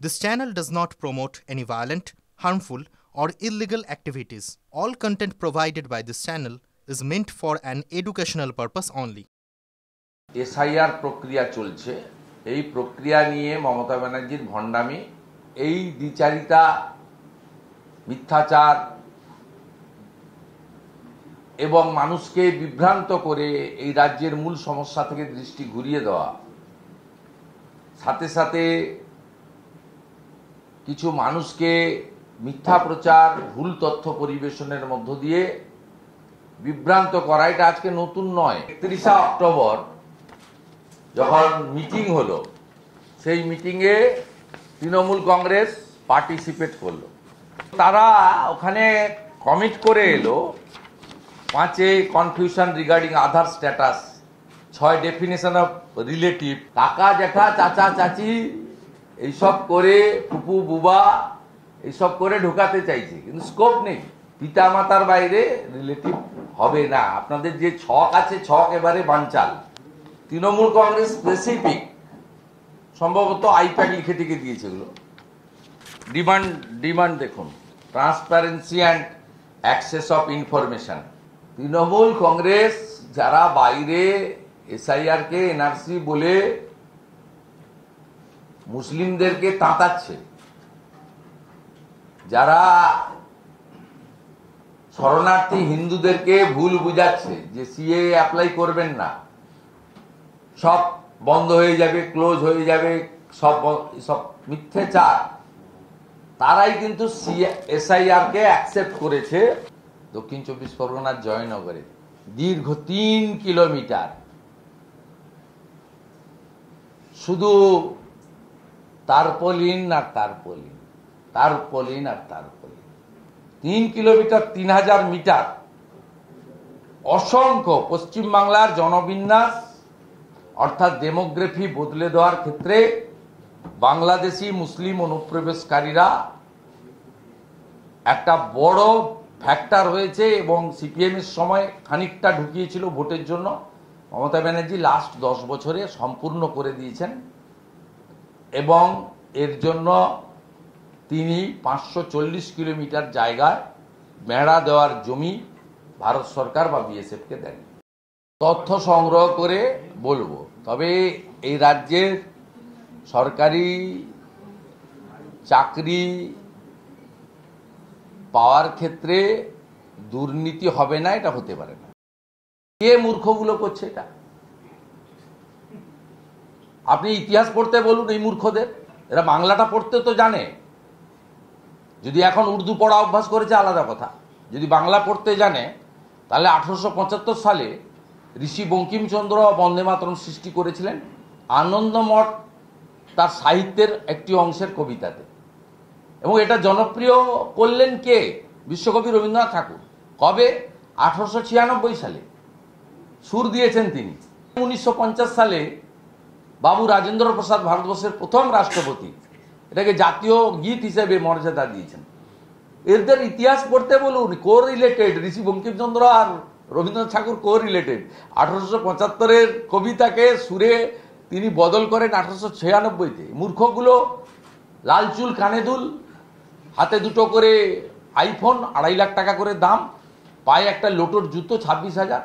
This channel does not promote any violent, harmful, or illegal activities. All content provided by this channel is meant for an educational purpose only. SIR প্রক্রিয়া চলছে। এই প্রক্রিয়া নিয়ে মমতা ব্যানার্জির ভণ্ডামি, এই দ্বিচারিতা, মিথ্যাচার এবং মানুষকে বিভ্রান্ত করে এই রাজ্যের মূল সমস্যা থেকে দৃষ্টি ঘুরিয়ে দেওয়া, সাথে সাথে কিছু মানুষকে মিথ্যা প্রচার, ভুল তথ্য পরিবেশনের মধ্য দিয়ে বিভ্রান্ত করা, এটা আজকে নতুন নয়। 31 অক্টোবর যখন মিটিং হলো, সেই মিটিংয়ে তৃণমূল কংগ্রেস পার্টিসিপেট করলো। তারা ওখানে কমিট করে এলো 5 confusion regarding Aadhaar status, 6 definition of relative, কাকা জ্যাঠা চাচা চাচি এইসব করে, ফুপু বুবা এইসব করে ঢোকাতে চাইছে, কিন্তু স্কোপ নেই। পিতা মাতার বাইরে রিলেটিভ হবে না। আপনাদের যে ছক আছে, ছক এবারে বানচাল। তৃণমূল কংগ্রেস স্পেসিফিক সম্ভবত আইপ্যাড লিখে টিকে দিয়েছে এগুলো। ডিমান্ড দেখুন, transparency and access of information. Trinamool Congress যারা বাইরে এসআইআর কে এনআরসি বলে মুসলিমদেরকে তাঁতাচ্ছে, যারা শরণার্থী হিন্দুদেরকে ভুল বুঝাচ্ছে যে সিএ অ্যাপ্লাই করবেন না, সব বন্ধ হয়ে যাবে, ক্লোজ হয়ে যাবে, সব মিথ্যাচার, তারাই কিন্তু এসআইআর কে অ্যাকসেপ্ট করেছে। দক্ষিণ 24 পরগনার জয়নগরে দীর্ঘ 3 কিলোমিটার শুধু তারপলিন আর তারপলিন, তারপলিন আর তারপলিন, 3 কিলোমিটার, 3000 মিটার। অসংখ্য পশ্চিমবাংলার জনবিন্যাস অর্থাৎ ডেমোগ্রাফি বদলে দেওয়ার ক্ষেত্রে বাংলাদেশি মুসলিম অনুপ্রবেশকারীরা একটা বড় ফ্যাক্টর হয়েছে, এবং সিপিএম এর সময় খানিকটা ঢুকিয়েছিল ভোটের জন্য। মমতা ব্যানার্জি লাস্ট 10 বছরে সম্পূর্ণ করে দিয়েছেন, এবং এর জন্য তিনি 540 কিলোমিটার জায়গায় বেড়া দেওয়ার জমি ভারত সরকার বা বিএসএফ কে দেন। তথ্য সংগ্রহ করে বলবো, তবে এই রাজ্যের সরকারি চাকরি পাওয়ার ক্ষেত্রে দুর্নীতি হবে না, এটা হতে পারে না। কে মূর্খগুলো করছে এটা? আপনি ইতিহাস পড়তে বলুন এই মূর্খদের। এরা বাংলাটা পড়তে তো জানে, যদি এখন উর্দু পড়া অভ্যাস করেছে আলাদা কথা। যদি বাংলা পড়তে জানে, তাহলে 1875 সালে ঋষি বঙ্কিমচন্দ্র বন্দে মাতরম সৃষ্টি করেছিলেন আনন্দমঠ তার সাহিত্যের একটি অংশের কবিতাতে, এবং এটা জনপ্রিয় করলেন কে? বিশ্বকবি রবীন্দ্রনাথ ঠাকুর। কবে? 1896 সালে সুর দিয়েছেন তিনি। 1950 সালে বাবু রাজেন্দ্র প্রসাদ, ভারতবর্ষের প্রথম রাষ্ট্রপতি, এটাকে জাতীয় গীত হিসেবে মর্যাদা দিয়েছেন। এদের ইতিহাস পড়তে বলুন, কো রিলেটেড। ঋষি বঙ্কিমচন্দ্র আর রবীন্দ্রনাথ ঠাকুর কো রিলেটেড। 1875-এর কবিতাকে সুরে তিনি বদল করেন 1896-তে। মূর্খগুলো লাল চুল, কানে দুল, হাতে দুটো করে আইফোন, 2.5 লাখ টাকা করে দাম, পায়ে একটা লোটোর জুতো 26,000।